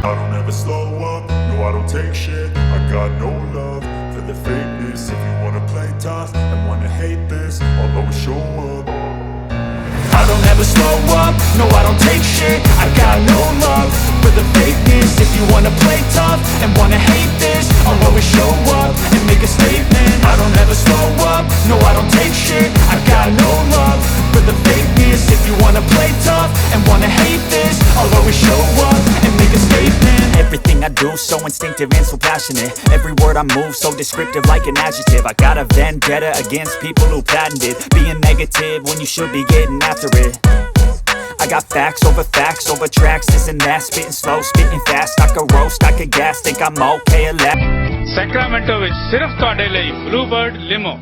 I don't ever slow up, no I don't take shit. I got no love for the fakeness. If you wanna play tough and wanna hate this, I'll always show up. I don't ever slow up, no I don't take shit. I got no love for the fakeness. If you wanna play tough and wanna hate this, I'll always show up and make a statement. I don't ever slow up, no I don't take shit. I got no love for the fakeness. If you wanna play tough and wanna hate this, I'll always show up and make a statement. Everything I do so instinctive and so passionate. Every word I move so descriptive like an adjective. I got a vendetta against people who patented being negative when you should be getting after it. I got facts over tracks, this and that. Spitting slow, spitting fast. I could roast, I could gas, think I'm okay at last. Sacramento ਵਿੱਚ ਸਿਰਫ ਤੁਹਾਡੇ ਲਈ ਬਲੂਬਰਡ ਲਿਮੋ।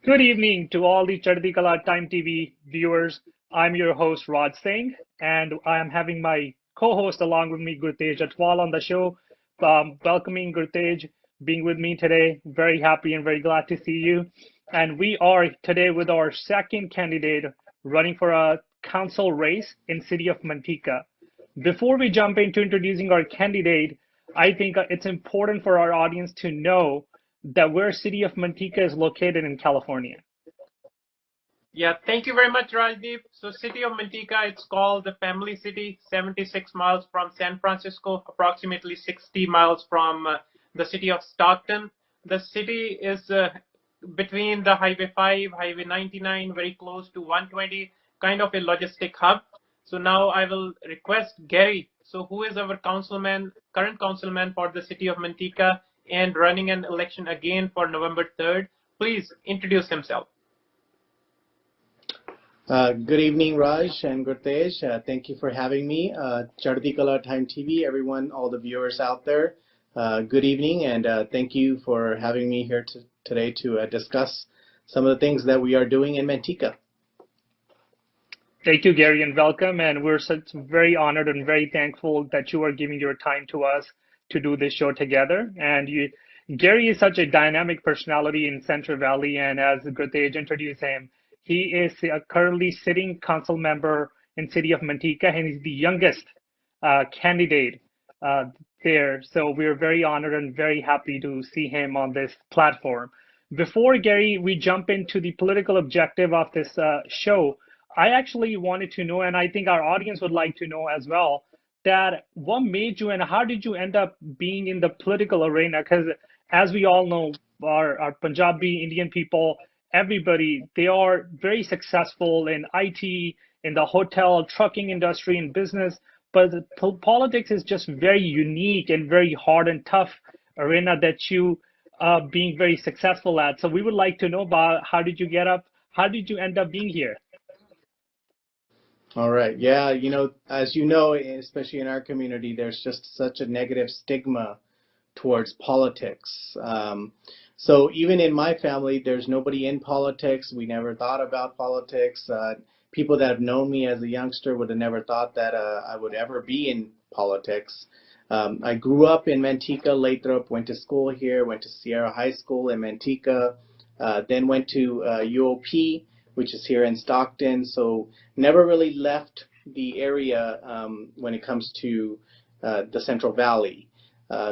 Good evening to all the Chaddi Kala Time TV viewers. I'm your host Raj Singh, and I am having my co-host along with me, Gurtej Atwal, on the show. Welcoming Gurtej being with me today. Very happy and very glad to see you. And we are today with our second candidate running for a council race in city of Manteca. Before we jump into introducing our candidate, I think it's important for our audience to know that where city of Manteca is located in California. Yeah, thank you very much, Rajdeep. So city of Manteca, it's called the family city, 76 miles from San Francisco, approximately 60 miles from the city of Stockton. The city is between the Highway 5, Highway 99, very close to 120, kind of a logistic hub. So now I will request Gary. So who is our councilman, current councilman for the city of Manteca and running an election again for November 3rd? Please introduce himself. Good evening, Raj and Gurtej. Thank you for having me. Chaddi Kala Time TV, everyone, all the viewers out there, good evening, and thank you for having me here today to discuss some of the things that we are doing in Manteca. Thank you, Gary, and welcome. And we're very honored and very thankful that you are giving your time to us to do this show together. And Gary is such a dynamic personality in Central Valley, and as Gurtej introduced him, he is currently sitting council member in city of Manteca, and he's the youngest candidate there. So we're very honored and very happy to see him on this platform. Before, Gary, we jump into the political objective of this show, I actually wanted to know, and I think our audience would like to know as well, that what made you and how did you end up being in the political arena? Because as we all know, our Punjabi, Indian people, everybody, they are very successful in IT, in the hotel, trucking industry, in business, but politics is just very unique and very hard and tough arena that you being very successful at. So we would like to know about how did you end up being here? All right. Yeah, as you know, especially in our community, there's just such a negative stigma towards politics. So even in my family, there's nobody in politics. We never thought about politics. People that have known me as a youngster would have never thought that I would ever be in politics. I grew up in Manteca, Lathrop, went to school here, went to Sierra High School in Manteca, then went to UOP, which is here in Stockton. So never really left the area when it comes to the Central Valley.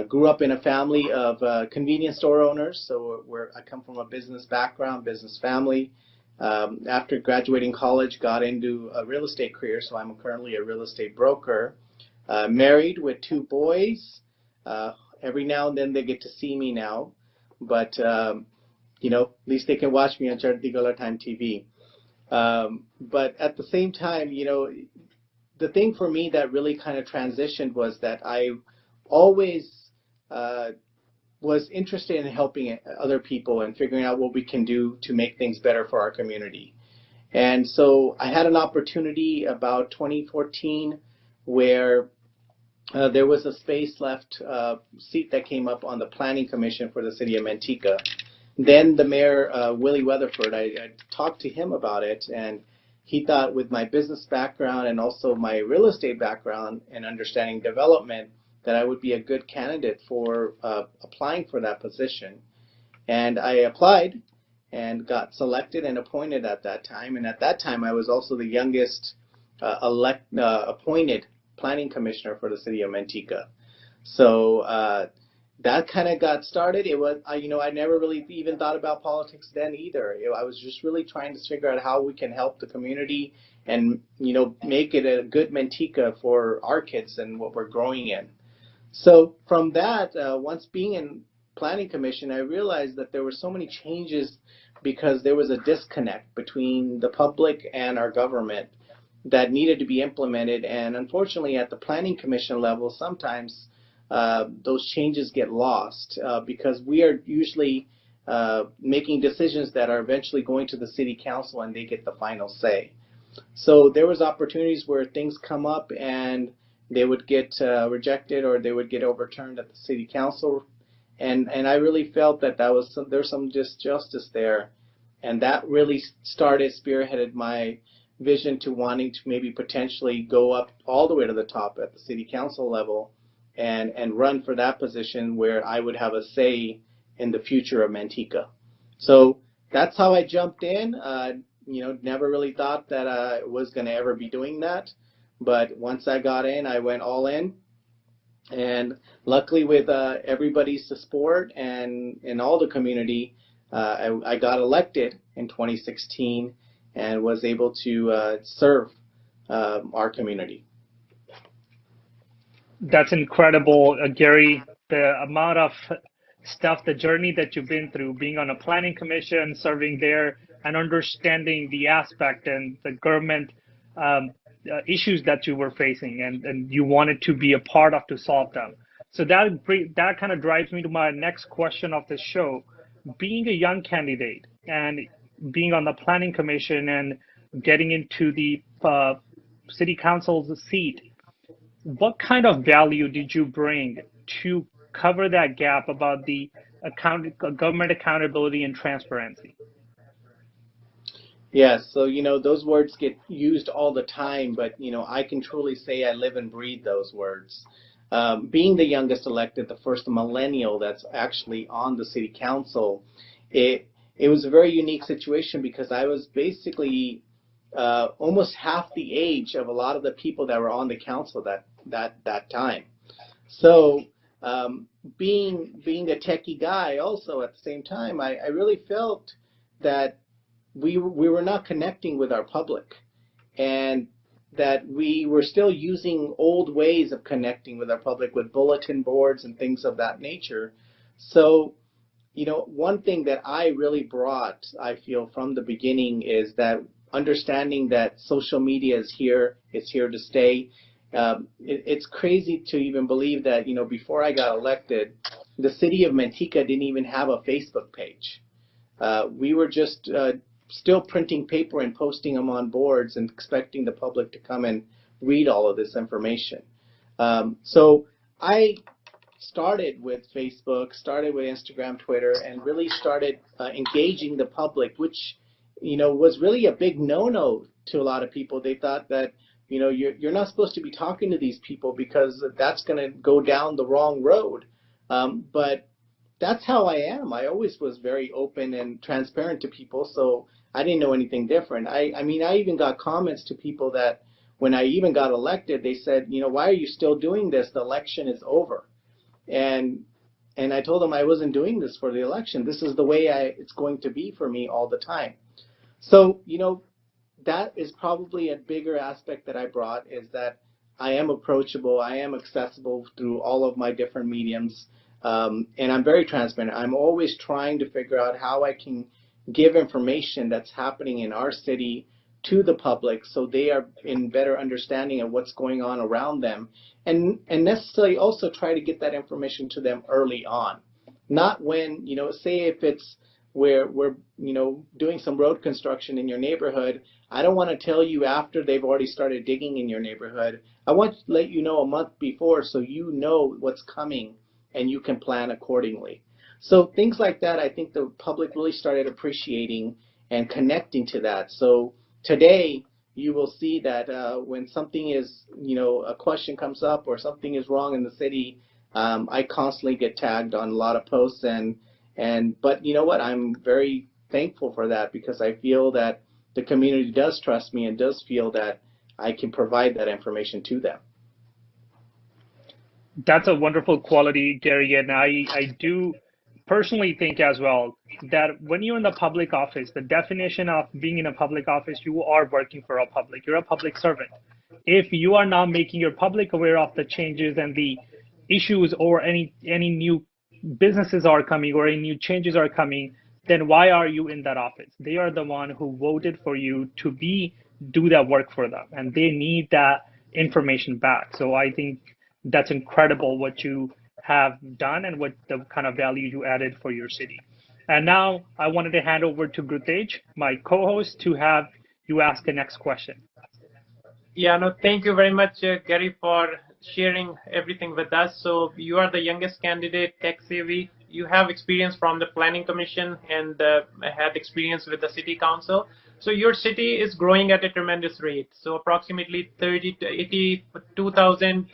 Grew up in a family of convenience store owners, so I come from a business background, business family. After graduating college, got into a real estate career, so I'm currently a real estate broker. Married with 2 boys. Every now and then they get to see me now, but at least they can watch me on Chaddi Kala Time TV. But at the same time, the thing for me that really kind of transitioned was that I always was interested in helping other people and figuring out what we can do to make things better for our community. And so I had an opportunity about 2014 where there was a space left seat that came up on the Planning Commission for the city of Manteca. Then the mayor, Willie Weatherford, I talked to him about it, and he thought with my business background and also my real estate background and understanding development that I would be a good candidate for applying for that position. And I applied and got selected and appointed at that time. And at that time, I was also the youngest appointed planning commissioner for the city of Manteca. So that kind of got started. It was, I never really even thought about politics then either. I was just really trying to figure out how we can help the community and, make it a good Manteca for our kids and what we're growing in. So from that, once being in Planning Commission, I realized that there were so many changes because there was a disconnect between the public and our government that needed to be implemented. And unfortunately, at the Planning Commission level, sometimes those changes get lost because we are usually making decisions that are eventually going to the City Council and they get the final say. So there was opportunities where things come up and they would get rejected or they would get overturned at the City Council. And I really felt that there's some injustice there. And that really spearheaded my vision to wanting to maybe potentially go up all the way to the top at the City Council level and run for that position where I would have a say in the future of Manteca. So that's how I jumped in. Never really thought that I was going to ever be doing that. But once I got in, I went all in. And luckily with everybody's support and in all the community, I got elected in 2016 and was able to serve our community. That's incredible, Gary. The amount of stuff, the journey that you've been through, being on a planning commission, serving there, and understanding the aspect and the government issues that you were facing, and you wanted to be a part of to solve them. So that kind of drives me to my next question of the show. Being a young candidate and being on the planning commission and getting into the city council's seat, what kind of value did you bring to cover that gap about the government accountability and transparency? Yes, so those words get used all the time, but I can truly say I live and breathe those words. Being the youngest elected, the first millennial that's actually on the city council, it was a very unique situation because I was basically almost half the age of a lot of the people that were on the council that time. So being a techie guy also at the same time, I really felt that we were not connecting with our public and that we were still using old ways of connecting with our public with bulletin boards and things of that nature. So, one thing that I really brought, I feel, from the beginning is that understanding that social media is here to stay. It's crazy to even believe that, before I got elected, the city of Manteca didn't even have a Facebook page. We were just still printing paper and posting them on boards and expecting the public to come and read all of this information. So I started with Facebook, started with Instagram, Twitter, and really started engaging the public, which, was really a big no-no to a lot of people. They thought that, you're not supposed to be talking to these people because that's going to go down the wrong road. But that's how I am. I always was very open and transparent to people, so I didn't know anything different. I even got comments to people that when I even got elected, they said, why are you still doing this? The election is over. And I told them I wasn't doing this for the election. This is the way it's going to be for me all the time. So, that is probably a bigger aspect that I brought, is that I am approachable, I am accessible through all of my different mediums, and I'm very transparent. I'm always trying to figure out how I can give information that's happening in our city to the public so they are in better understanding of what's going on around them, and necessarily also try to get that information to them early on. Not when, say if it's where we're, doing some road construction in your neighborhood, I don't want to tell you after they've already started digging in your neighborhood. I want to let you know a month before so you know what's coming and you can plan accordingly. So things like that, I think the public really started appreciating and connecting to that. So today, you will see that when something is, a question comes up or something is wrong in the city, I constantly get tagged on a lot of posts, but you know what? I'm very thankful for that because I feel that the community does trust me and does feel that I can provide that information to them. That's a wonderful quality, Gary, and I do personally think as well that when you're in the public office, the definition of being in a public office, you are working for a public. You're a public servant. If you are not making your public aware of the changes and the issues or any new businesses are coming or any new changes are coming, then why are you in that office? They are the one who voted for you to do that work for them, and they need that information back. So I think that's incredible what you have done and what the kind of value you added for your city. And now I wanted to hand over to Grutej, my co-host, to have you ask the next question. Yeah, no, thank you very much, Gary, for sharing everything with us. So you are the youngest candidate, tech savvy. You have experience from the Planning Commission and had experience with the City Council. So your city is growing at a tremendous rate. So approximately 30 to 82,000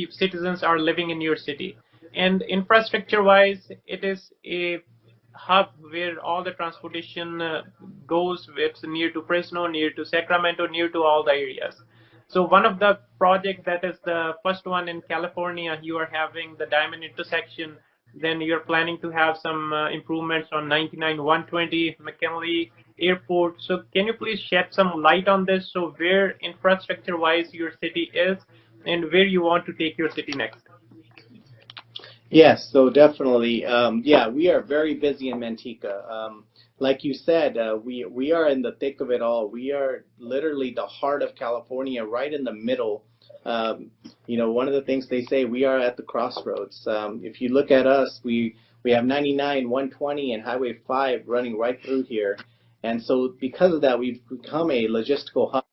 citizens are living in your city. And infrastructure-wise, it is a hub where all the transportation goes. It's near to Fresno, near to Sacramento, near to all the areas. So one of the projects that is the first one in California, you are having the Diamond intersection. Then you're planning to have some improvements on 99-120 McKinley Airport. So can you please shed some light on this? So where infrastructure-wise your city is and where you want to take your city next? Yes, so definitely. Yeah, we are very busy in Manteca. Like you said, we are in the thick of it all. We are literally the heart of California, right in the middle. One of the things they say, we are at the crossroads. If you look at us, we have 99, 120, and Highway 5 running right through here. And so because of that, we've become a logistical hub.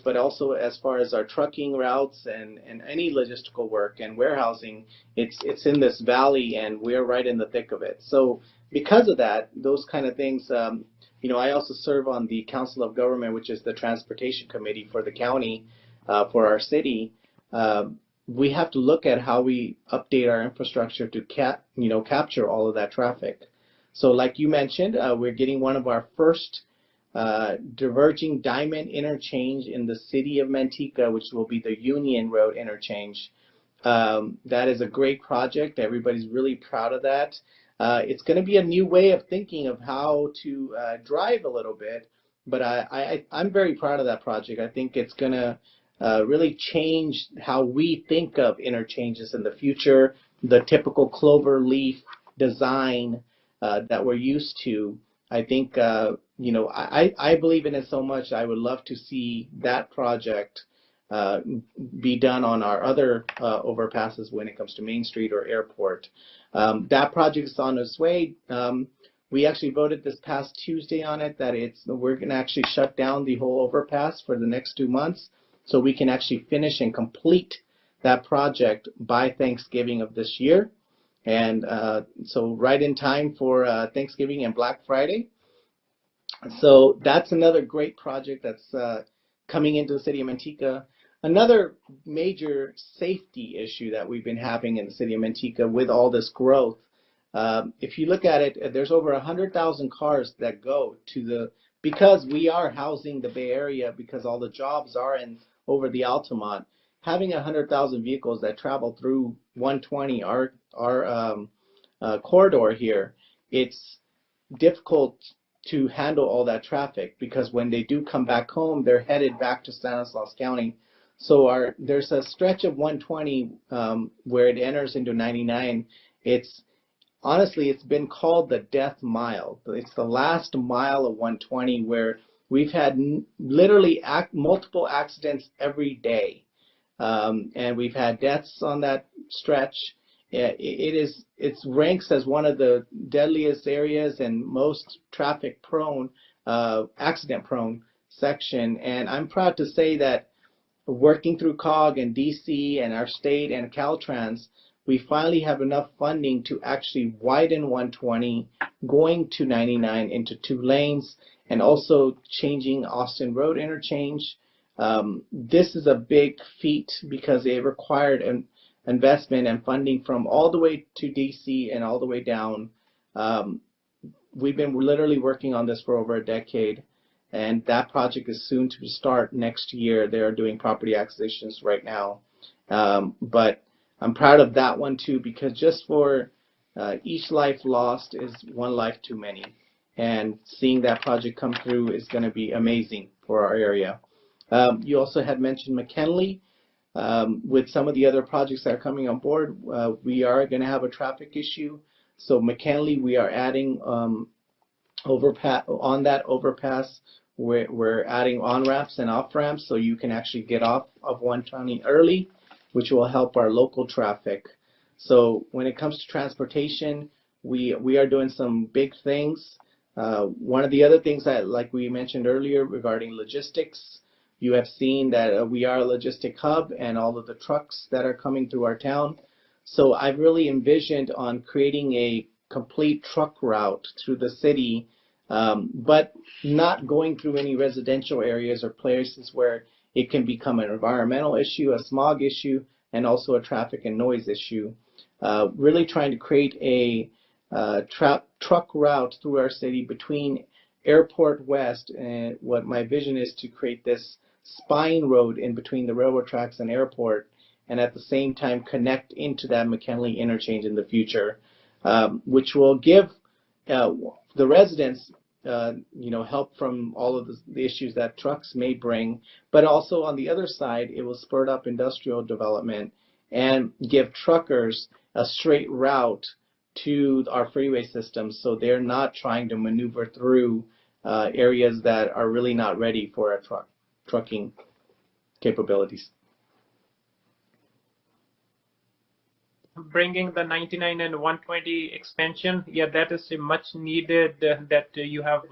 But also as far as our trucking routes and any logistical work and warehousing, it's in this valley and we're right in the thick of it. So because of that, those kind of things, I also serve on the Council of Government, which is the transportation committee for the county, for our city. We have to look at how we update our infrastructure to capture all of that traffic. So like you mentioned, we're getting one of our first diverging diamond interchange in the city of Manteca, which will be the Union Road interchange. That is a great project. Everybody's really proud of that. It's going to be a new way of thinking of how to drive a little bit, but I'm very proud of that project. I think it's going to really change how we think of interchanges in the future, the typical clover leaf design that we're used to. I think, I believe in it so much. I would love to see that project be done on our other overpasses when it comes to Main Street or Airport. That project is on its way. We actually voted this past Tuesday on it that we're going to actually shut down the whole overpass for the next 2 months so we can actually finish and complete that project by Thanksgiving of this year. And so right in time for Thanksgiving and Black Friday. So that's another great project that's coming into the city of Manteca. Another major safety issue that we've been having in the city of Manteca with all this growth, if you look at it, there's over 100,000 cars that go because we are housing the Bay Area, because all the jobs are over the Altamont. Having 100,000 vehicles that travel through 120, our corridor here, it's difficult to handle all that traffic because when they do come back home, they're headed back to Stanislaus County. So there's a stretch of 120 where it enters into 99. Honestly, it's been called the death mile. It's the last mile of 120 where we've had literally multiple accidents every day. And we've had deaths on that stretch. It ranks as one of the deadliest areas and most traffic prone, accident prone section. And I'm proud to say that working through COG and DC and our state and Caltrans, we finally have enough funding to actually widen 120, going to 99 into 2 lanes, and also changing Austin Road interchange. This is a big feat because it required an investment and funding from all the way to DC and all the way down. We've been literally working on this for over a decade, and that project is soon to start next year. They are doing property acquisitions right now. But I'm proud of that one too, because just for each life lost is one life too many. And seeing that project come through is going to be amazing for our area. You also had mentioned McKinley. With some of the other projects that are coming on board, we are going to have a traffic issue. So McKinley, we are adding on that overpass, we're adding on-ramps and off-ramps so you can actually get off of 120 early, which will help our local traffic. So when it comes to transportation, we are doing some big things. One of the other things that, like we mentioned earlier regarding logistics, you have seen that we are a logistic hub and all of the trucks that are coming through our town. So I've really envisioned on creating a complete truck route through the city, but not going through any residential areas or places where it can become an environmental issue, a smog issue, and also a traffic and noise issue. Really trying to create a truck route through our city between Airport West, and what my vision is to create this spine road in between the railroad tracks and airport, and at the same time connect into that McKinley interchange in the future, which will give the residents help from all of the issues that trucks may bring, but also on the other side, it will spur up industrial development and give truckers a straight route to our freeway system, so they're not trying to maneuver through areas that are really not ready for a trucking capabilities. Bringing the 99 and 120 expansion, yeah, that is a much needed that you have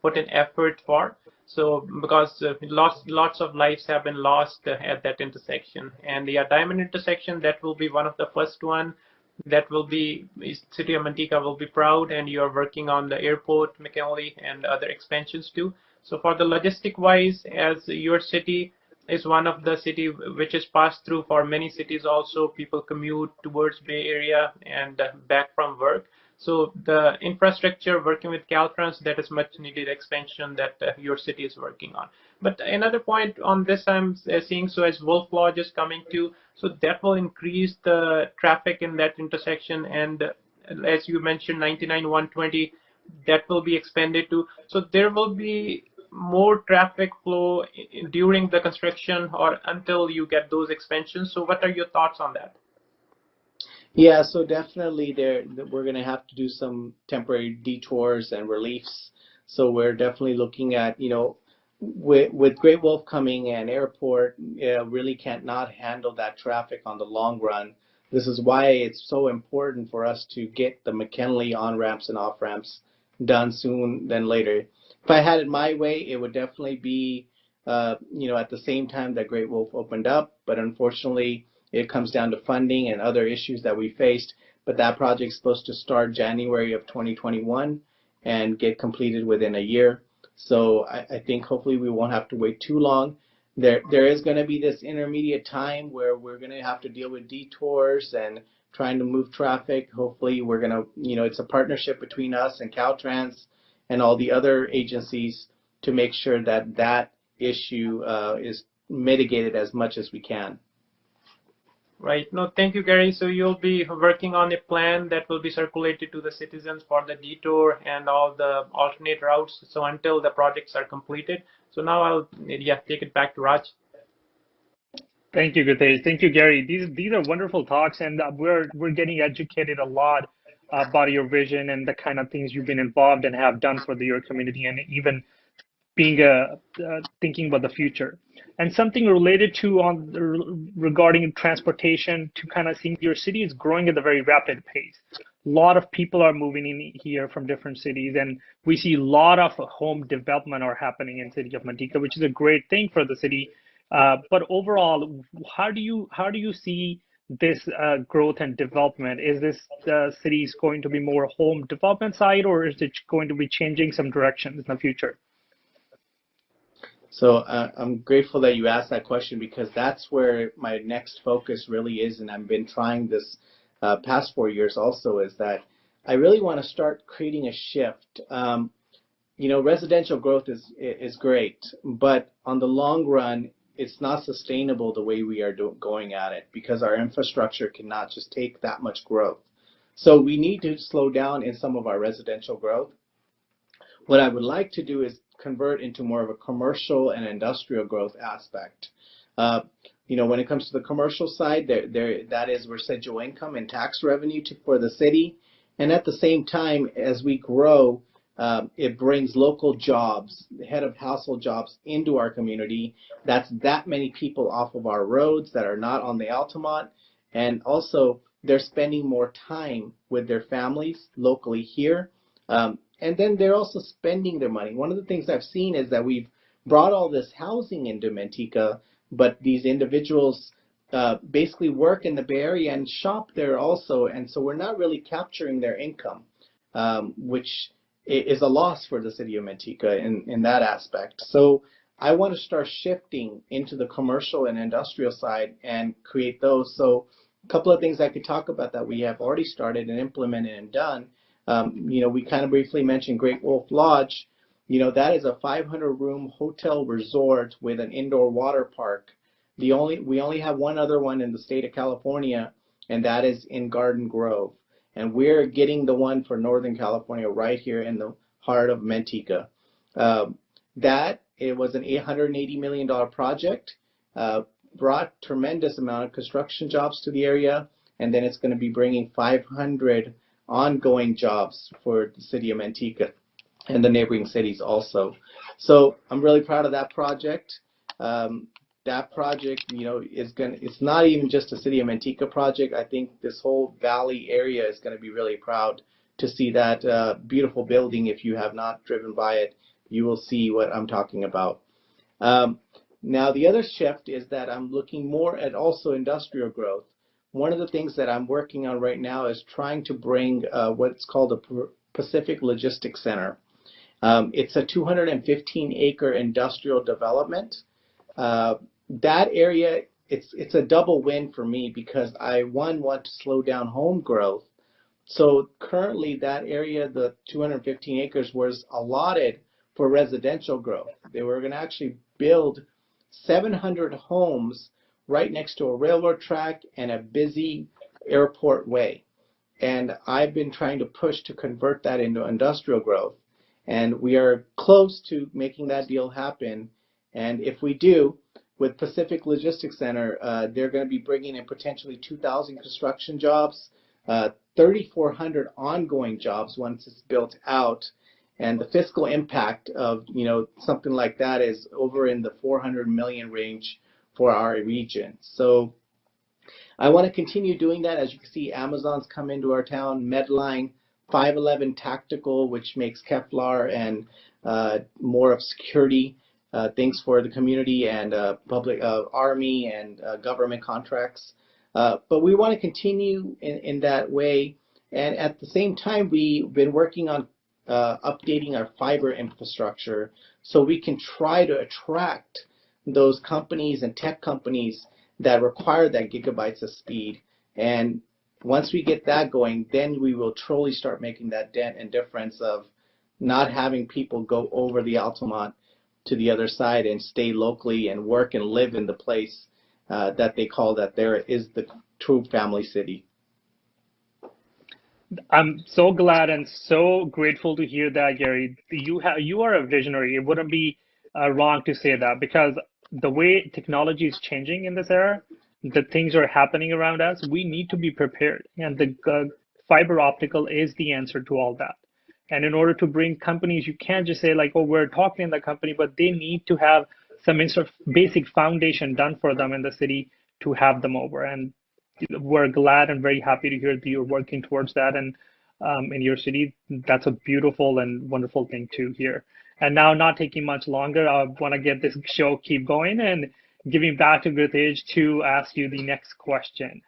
put in effort for. So because lots of lives have been lost at that intersection, and the Diamond intersection, that will be one of the first one that will be, City of Manteca will be proud, and you are working on the airport, McKinley, and other expansions too. So for the logistic wise, as your city is one of the city which is passed through for many cities also, people commute towards Bay Area and back from work. So the infrastructure working with Caltrans, that is much needed expansion that your city is working on. But another point on this I'm seeing, so as Wolf Lodge is coming to, so that will increase the traffic in that intersection, and as you mentioned 99 120, that will be expanded to, so there will be more traffic flow during the construction or until you get those expansions. So what are your thoughts on that? Yeah, so definitely we're going to have to do some temporary detours and reliefs. So we're definitely looking at, with Great Wolf coming and airport, really can't not handle that traffic on the long run. This is why it's so important for us to get the McKinley on-ramps and off-ramps done soon than later. If I had it my way, it would definitely be, at the same time that Great Wolf opened up, but unfortunately, it comes down to funding and other issues that we faced. But that project's supposed to start January of 2021 and get completed within a year. So I think hopefully we won't have to wait too long. There is going to be this intermediate time where we're going to have to deal with detours and trying to move traffic. Hopefully we're going to, it's a partnership between us and Caltrans and all the other agencies to make sure that that issue is mitigated as much as we can. Right. No, thank you, Gary. So you'll be working on a plan that will be circulated to the citizens for the detour and all the alternate routes. So until the projects are completed. So now I'll take it back to Raj. Thank you, Gitesh. Thank you, Gary. These are wonderful talks, and we're getting educated a lot about your vision and the kind of things you've been involved and have done for your community, and even being thinking about the future. And something related to regarding transportation, to kind of seeing your city is growing at a very rapid pace. A lot of people are moving in here from different cities, and we see a lot of home development are happening in City of Manteca, which is a great thing for the city. But overall, how do you see this growth and development? Is this city is going to be more home development side, or is it going to be changing some directions in the future? So I'm grateful that you asked that question because that's where my next focus really is, and I've been trying this past 4 years also, is that I really want to start creating a shift. Residential growth is great, but on the long run, it's not sustainable the way we are going at it because our infrastructure cannot just take that much growth. So we need to slow down in some of our residential growth. What I would like to do is convert into more of a commercial and industrial growth aspect. When it comes to the commercial side, that is residual income and tax revenue for the city. And at the same time, as we grow, it brings local jobs, head of household jobs into our community. That's that many people off of our roads that are not on the Altamont. And also, they're spending more time with their families locally here. And then they're also spending their money. One of the things I've seen is that we've brought all this housing into Manteca, but these individuals basically work in the Bay Area and shop there also. And so we're not really capturing their income, which is a loss for the city of Manteca in that aspect. So I want to start shifting into the commercial and industrial side and create those. So a couple of things I could talk about that we have already started and implemented and done. We kind of briefly mentioned Great Wolf Lodge. That is a 500-room hotel resort with an indoor water park. We only have one other one in the state of California, and that is in Garden Grove. And we're getting the one for Northern California right here in the heart of Manteca. It was an $880 million project, brought tremendous amount of construction jobs to the area, and then it's going to be bringing 500 ongoing jobs for the city of Manteca and the neighboring cities also. So I'm really proud of that project. That project, it's not even just a city of Manteca project. I think this whole valley area is going to be really proud to see that beautiful building. If you have not driven by it, you will see what I'm talking about. Now, the other shift is that I'm looking more at also industrial growth. One of the things that I'm working on right now is trying to bring what's called a Pacific Logistics Center. It's a 215-acre industrial development. That area, it's a double win for me because I, one, want to slow down home growth. So currently that area, the 215 acres, was allotted for residential growth. They were going to actually build 700 homes right next to a railroad track and a busy airport way. And I've been trying to push to convert that into industrial growth. And we are close to making that deal happen. And if we do, with Pacific Logistics Center, they're going to be bringing in potentially 2,000 construction jobs, 3,400 ongoing jobs once it's built out. And the fiscal impact of something like that is over in the 400 million range for our region. So I want to continue doing that. As you can see, Amazon's come into our town, Medline, 511 Tactical, which makes Kevlar and more of security things for the community and public army and government contracts. But we want to continue in that way. And at the same time, we've been working on updating our fiber infrastructure so we can try to attract those companies and tech companies that require that gigabytes of speed. And once we get that going, then we will truly start making that dent and difference of not having people go over the Altamont to the other side and stay locally and work and live in the place that they call that there is the true family city. I'm so glad and so grateful to hear that, Gary. You are a visionary. It wouldn't be wrong to say that because the way technology is changing in this era, the things are happening around us, we need to be prepared. And the fiber optical is the answer to all that. And in order to bring companies, you can't just say like, oh, we're talking in the company, but they need to have some sort of basic foundation done for them in the city to have them over. And we're glad and very happy to hear that you're working towards that. And in your city, that's a beautiful and wonderful thing to hear. And now, not taking much longer, I want to get this show keep going and giving back to Grithej to ask you the next question.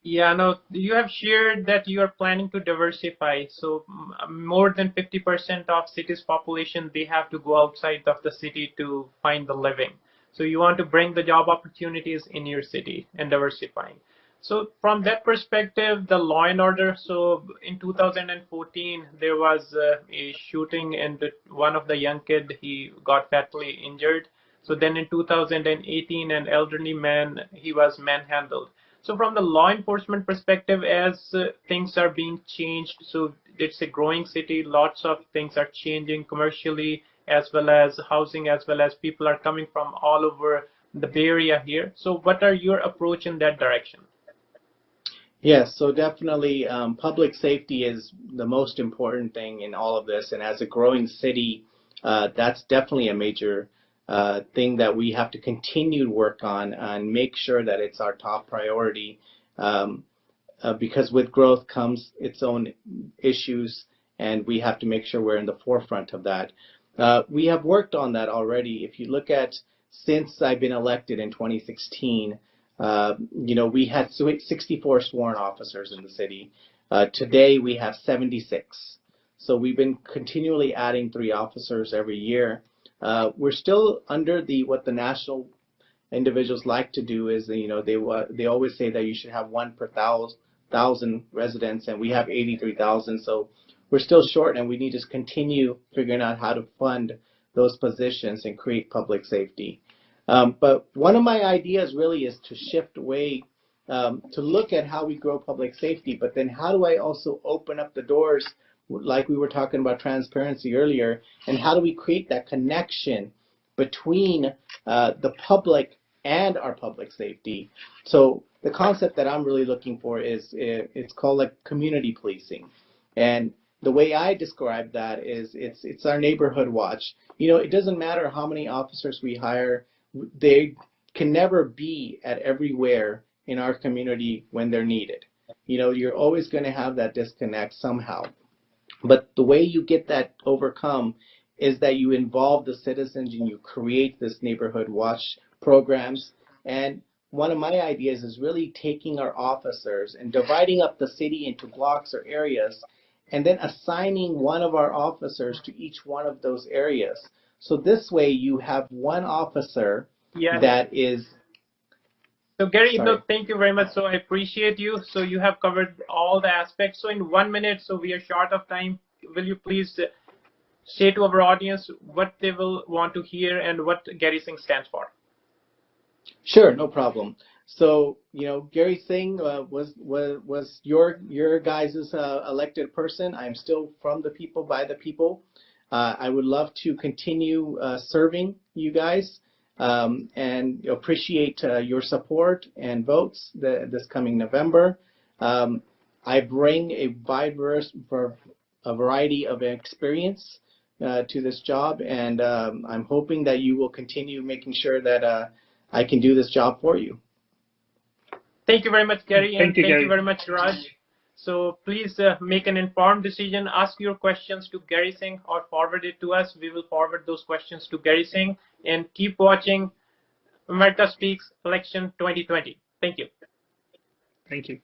Yeah, no, you have shared that you are planning to diversify. So more than 50% of city's population, they have to go outside of the city to find the living. So you want to bring the job opportunities in your city and diversifying. So from that perspective, the law and order. So in 2014, there was a shooting and one of the young kid, he got fatally injured. So then in 2018, an elderly man, he was manhandled. So from the law enforcement perspective, as things are being changed, so it's a growing city, lots of things are changing commercially as well as housing, as well as people are coming from all over the Bay Area here. So what are your approach in that direction? Yes, so definitely public safety is the most important thing in all of this. And as a growing city, that's definitely a major thing that we have to continue to work on and make sure that it's our top priority. Because with growth comes its own issues, and we have to make sure we're in the forefront of that. We have worked on that already. If you look at since I've been elected in 2016, we had 64 sworn officers in the city. Today we have 76. So we've been continually adding 3 officers every year. We're still under what the national individuals like to do is, they always say that you should have 1 per thousand residents, and we have 83,000. So we're still short, and we need to continue figuring out how to fund those positions and create public safety. But one of my ideas really is to shift away to look at how we grow public safety, but then how do I also open up the doors, like we were talking about transparency earlier, and how do we create that connection between the public and our public safety? So the concept that I'm really looking for is, it's called like community policing. And the way I describe that is it's our neighborhood watch. It doesn't matter how many officers we hire, they can never be at everywhere in our community when they're needed. You're always going to have that disconnect somehow. But the way you get that overcome is that you involve the citizens and you create this neighborhood watch programs. And one of my ideas is really taking our officers and dividing up the city into blocks or areas, and then assigning one of our officers to each one of those areas. So this way you have one officer that is... So Gary, no, thank you very much. So I appreciate you. So you have covered all the aspects. So in 1 minute, so we are short of time, will you please say to our audience what they will want to hear and what Gary Singh stands for? Sure, no problem. So, Gary Singh was your guys' elected person. I'm still from the people, by the people. I would love to continue serving you guys and appreciate your support and votes this coming November. I bring a variety of experience to this job, and I'm hoping that you will continue making sure that I can do this job for you. Thank you very much, Gary, and Thank you very much, Raj. So please make an informed decision. Ask your questions to Gary Singh or forward it to us. We will forward those questions to Gary Singh, and keep watching America Speaks Election 2020. Thank you. Thank you.